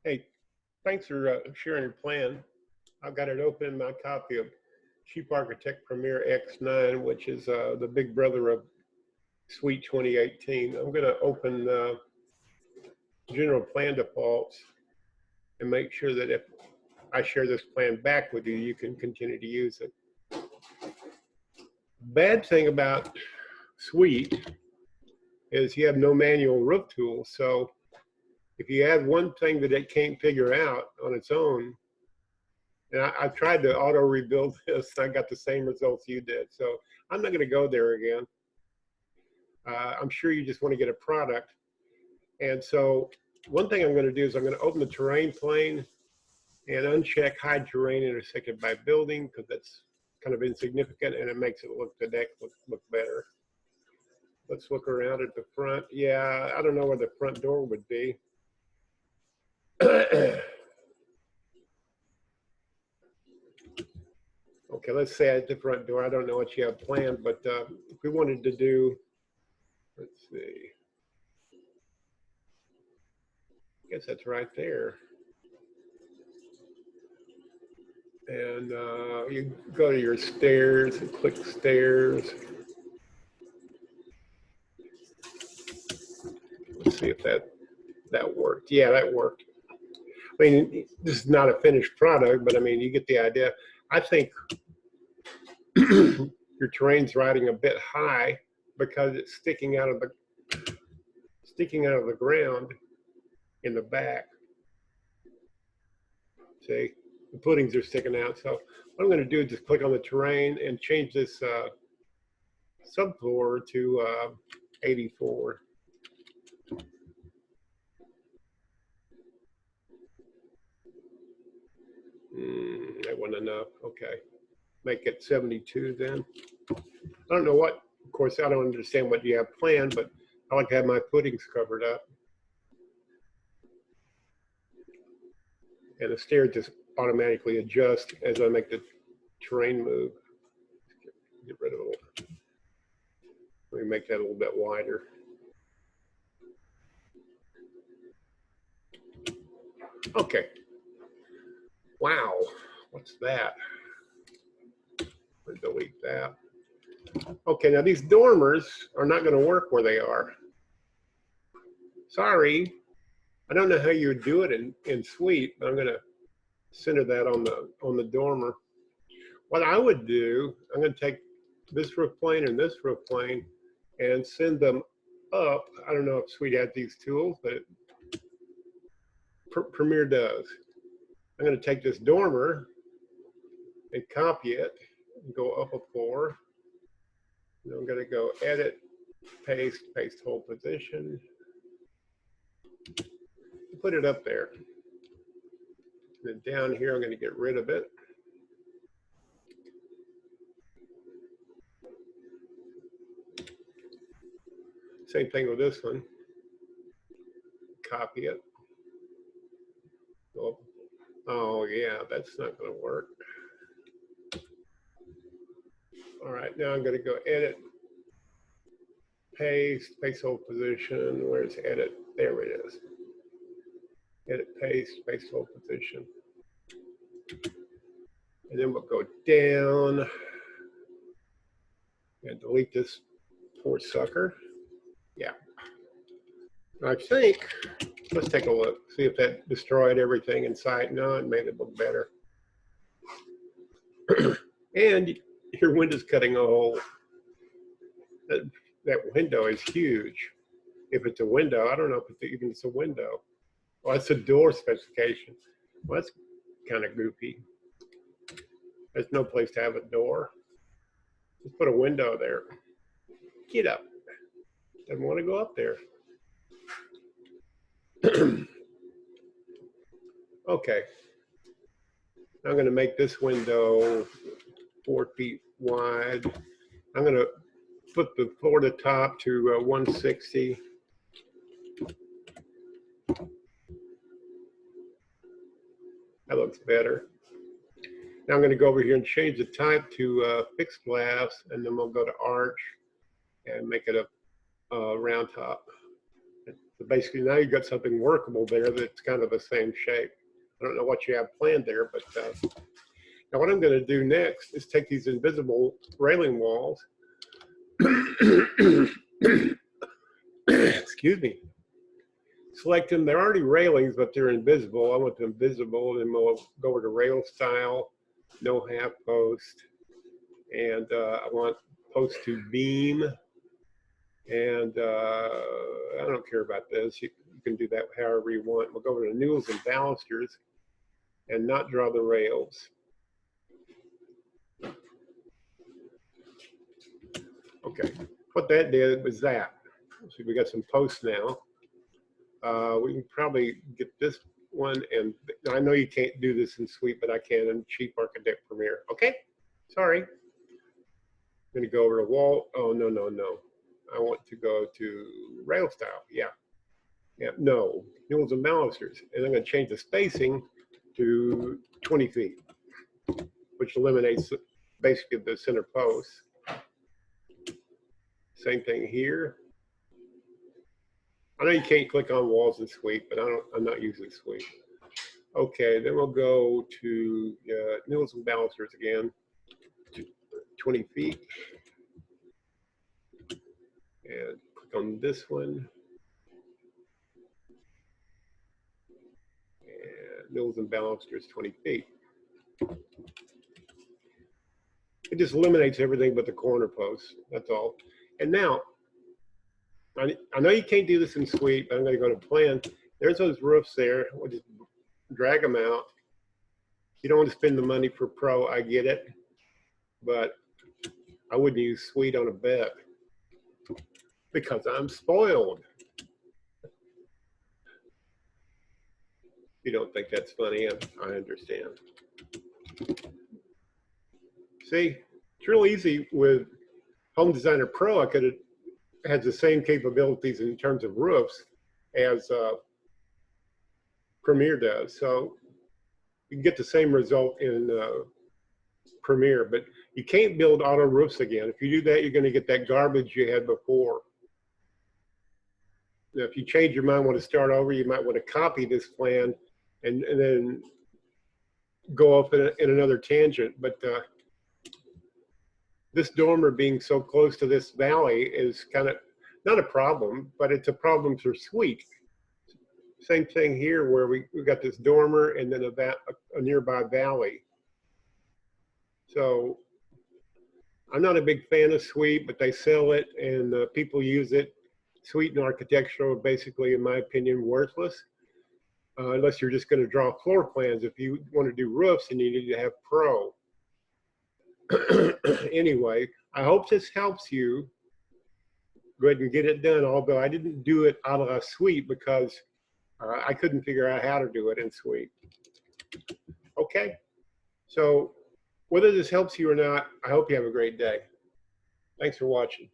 Hey, thanks for sharing your plan. I've got it open in my copy of Cheap Architect Premier X9, which is the big brother of Suite 2018. I'm going to open general plan defaults and make sure that if I share this plan back with you, you can continue to use it. Bad thing about Suite is you have no manual roof tools. So if you have one thing that it can't figure out on its own, and I've tried to auto rebuild this, I got the same results you did. So I'm not going to go there again. I'm sure you just want to get a product. And so one thing I'm going to do is I'm going to open the terrain plane and uncheck hide terrain intersected by building, because that's kind of insignificant and it makes it look, the deck look better. Let's look around at the front. Yeah, I don't know where the front door would be. Okay, let's say at the front door. I don't know what you have planned, but if we wanted to do, let's see. I guess that's right there. And you go to your stairs and click stairs. Let's see if that worked. Yeah, that worked. I mean, this is not a finished product, but I mean, you get the idea. I think your terrain's riding a bit high because it's sticking out of the ground in the back. See, the footings are sticking out. So what I'm going to do is just click on the terrain and change this subfloor to 84. That wasn't enough. Okay, make it 72 then. I don't know what, of course, I don't understand what you have planned, but I like to have my footings covered up. And the stair just automatically adjust as I make the terrain move. Get rid of it. Let me make that a little bit wider. Okay. Wow, what's that? Delete that. Okay, now these dormers are not going to work where they are. Sorry, I don't know how you would do it in Suite, but I'm going to center that on the dormer. What I would do, I'm going to take this roof plane and this roof plane and send them up. I don't know if Suite has these tools, but Premiere does. I'm going to take this dormer and copy it and go up a floor. And I'm going to go edit, paste hold position. Put it up there. And then down here, I'm going to get rid of it. Same thing with this one. Copy it. Oh yeah, that's not going to work. All right, now I'm going to go edit, paste hold position. Where's edit? There it is. Edit, paste hold position. And then we'll go down and delete this poor sucker. Yeah. I think, let's take a look, see if that destroyed everything inside. No, it made it look better. And your window's cutting a hole. That window is huge. If it's a window, I don't know if it's even a window. Well, it's a door specification. Well, that's kind of goofy. There's no place to have a door. Just put a window there. Get up. Doesn't want to go up there. Okay. I'm going to make this window 4 feet wide. I'm going to put the floor to top to 160. That looks better. Now I'm going to go over here and change the type to fixed glass, and then we'll go to arch and make it a round top. The basically now you've got something workable there that's kind of the same shape. I don't know what you have planned there, but now what I'm going to do next is take these invisible railing walls. Excuse me. Select them. They're already railings, but they're invisible. I want them visible, and we'll go over to rail style, no half post, and I want post to beam, and I don't care about this. You can do that however you want. We'll go over to newels and balusters and not draw the rails. Okay, what that did was that. So we got some posts now. We can probably get this one, and I know you can't do this in Suite, but I can in Chief Architect Premiere. Okay, sorry. I'm gonna go over to wall. Oh, no, no, no. I want to go to rail style. Yeah, no, newels and balusters. And I'm gonna change the spacing to 20 feet, which eliminates basically the center post. Same thing here. I know you can't click on walls in Suite, but I'm not using Suite. Okay, then we'll go to newels and balusters again, 20 feet. And click on this one. And newels and balusters, 20 feet. It just eliminates everything but the corner posts, that's all. And now, I know you can't do this in Suite, but I'm gonna go to Plan. There's those roofs there. We'll just drag them out. You don't want to spend the money for Pro, I get it, but I wouldn't use Suite on a bed because I'm spoiled. You don't think that's funny, I understand. See, it's real easy with Home Designer Pro. I could have had the same capabilities in terms of roofs as Premiere does. So you can get the same result in Premiere, but you can't build auto roofs again. If you do that, you're going to get that garbage you had before. Now, if you change your mind, want to start over, you might want to copy this plan and then go off in another tangent. But this dormer being so close to this valley is kind of not a problem, but it's a problem for Suite. Same thing here where we got this dormer and then a nearby valley. So I'm not a big fan of Suite, but they sell it and people use it. Suite and architectural are basically, in my opinion, worthless. Unless you're just going to draw floor plans. If you want to do roofs, then you need to have Pro. Anyway, I hope this helps you. Go ahead and get it done, although I didn't do it out of a Suite because I couldn't figure out how to do it in Suite. Okay, so whether this helps you or not, I hope you have a great day. Thanks for watching.